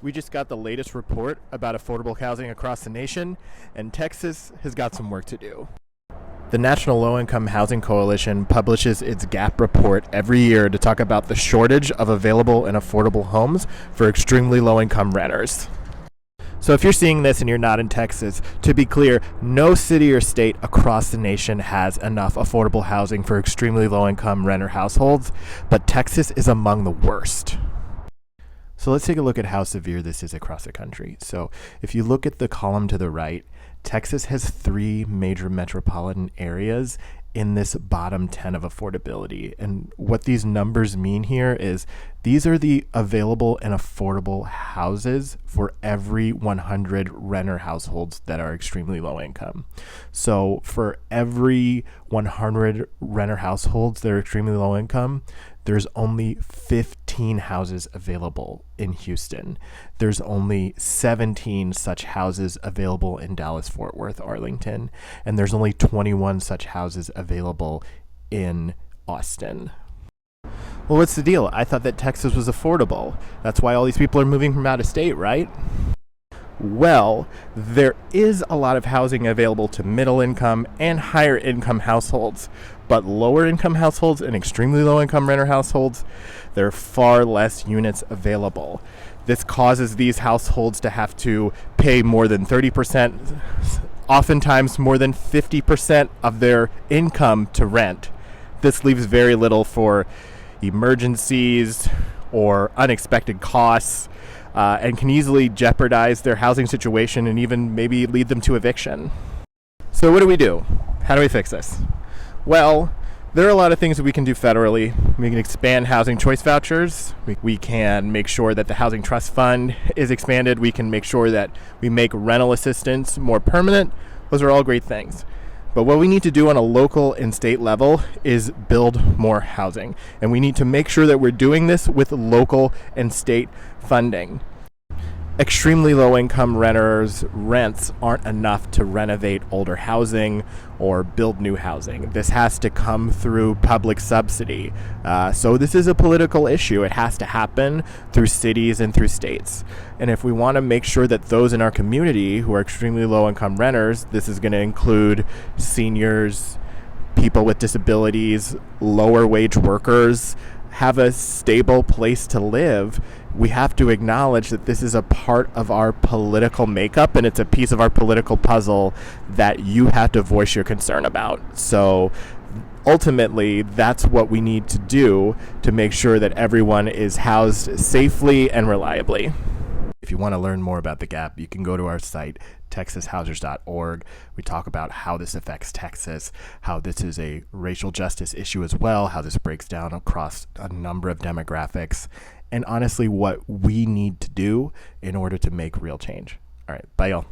We just got the latest report about affordable housing across the nation, and Texas has got some work to do. The National Low Income Housing Coalition publishes its GAP report every year to talk about the shortage of available and affordable homes for extremely low income renters. So if you're seeing this and you're not in Texas, to be clear, no city or state across the nation has enough affordable housing for extremely low income renter households, but Texas is among the worst. So let's take a look at how severe this is across the country. So if you look at the column to the right, Texas has 3 major metropolitan areas in this bottom 10 of affordability. And what these numbers mean here is these are the available and affordable houses for every 100 renter households that are extremely low income. So for every 100 renter households that are extremely low income, there's only 15 houses available in Houston. There's only 17 such houses available in Dallas, Fort Worth, Arlington, and there's only 21 such houses available in Austin. Well, what's the deal? I thought that Texas was affordable. That's why all these people are moving from out of state, right? Well, there is a lot of housing available to middle income and higher income households, but lower income households and extremely low income renter households, there are far less units available. This causes these households to have to pay more than 30%, oftentimes more than 50% of their income to rent. This leaves very little for emergencies or unexpected costs, and can easily jeopardize their housing situation and even maybe lead them to eviction. So what do we do? How do we fix this? Well, there are a lot of things that we can do federally. We can expand housing choice vouchers. We can make sure that the Housing Trust Fund is expanded. We can make sure that we make rental assistance more permanent. Those are all great things. But what we need to do on a local and state level is build more housing. And we need to make sure that we're doing this with local and state funding. Extremely low income renters' rents aren't enough to renovate older housing or build new housing. This has to come through public subsidy. So this is a political issue. It has to happen through cities and through states. And if we want to make sure that those in our community who are extremely low income renters, this is going to include seniors, people with disabilities, lower wage workers, have a stable place to live, we have to acknowledge that this is a part of our political makeup and it's a piece of our political puzzle that you have to voice your concern about. So ultimately, that's what we need to do to make sure that everyone is housed safely and reliably. If you want to learn more about the GAP, you can go to our site, texashousers.org. We talk about how this affects Texas, how this is a racial justice issue as well, how this breaks down across a number of demographics, and honestly, what we need to do in order to make real change. All right, bye y'all.